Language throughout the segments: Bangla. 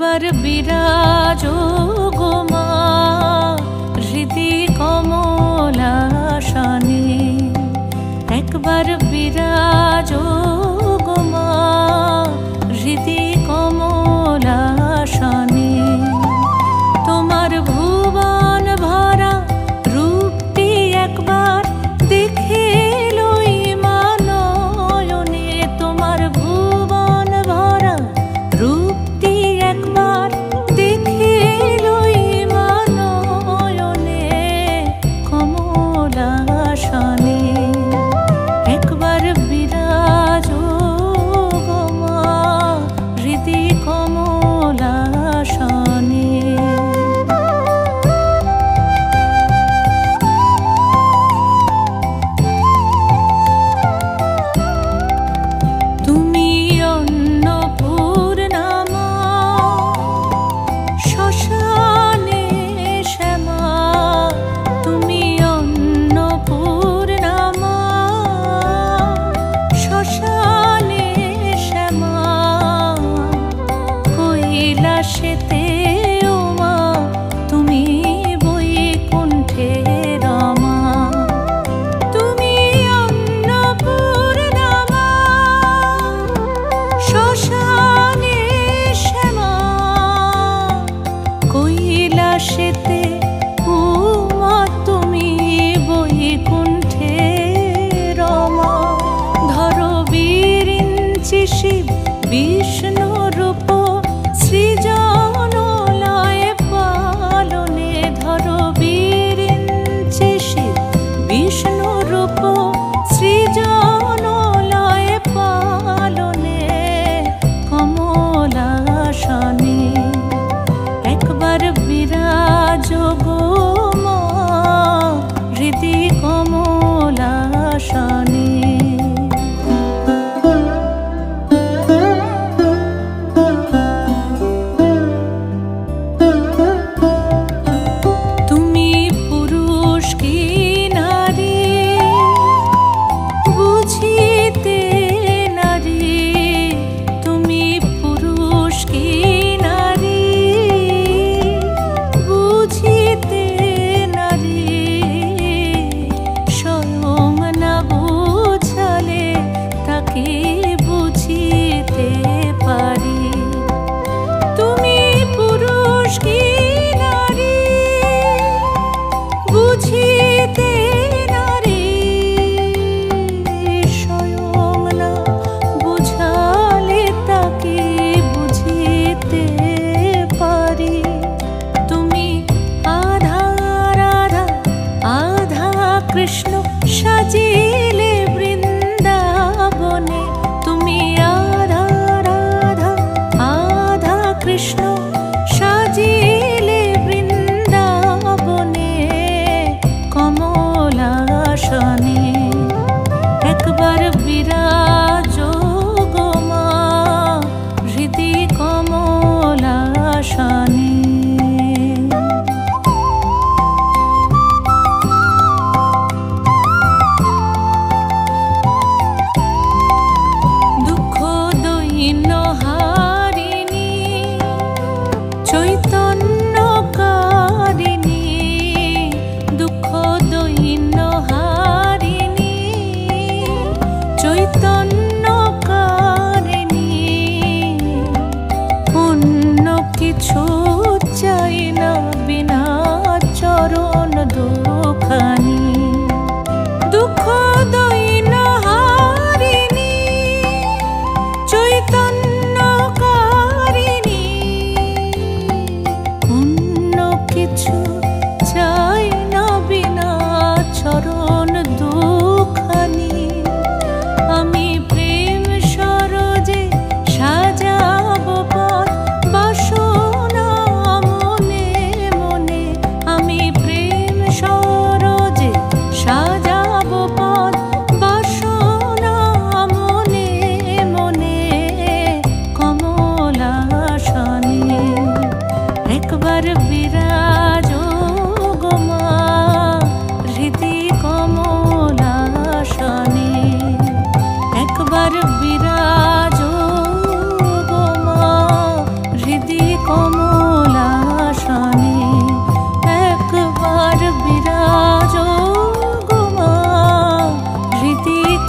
একবার বিরাজো গো মা হৃদি কমলাসনে, একবার বিরাজো গো মা হৃদি কমলাসনে। তোমার ভুবন ভরা রূপটি একবার দেখে লই মা নয়নে, তোমার ভুবন ভরা রূপটি একবার দেখে লই মা নয়নে কমলাসনে। একবার বিরাজো গো মা হৃদি কমলাসনে। তুমি অন্নপূর্ণা মা শ্মশানে শ্যামা, তুমি অন্নপূর্ণা মা শ্মশানে শ্যামা। কৈলাসেতে ও মা তুমি বৈকুণ্ঠে রমা, তুমি অন্নপূর্ণা মা শ্মশানে শ্যামা। কৈলাসেতে ও মা তুমি বৈকুণ্ঠে রমা। ধরো বিরিঞ্চি শিব বিষ্ণু রূপ সৃজন লয় পালনে, ধরো বিরিঞ্চি শিব বিষ্ণু রূপ সৃজন লয় পালনে কমলাসনে। একবার বিরাজো গো মা হৃদি কমলাসনে।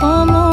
কমল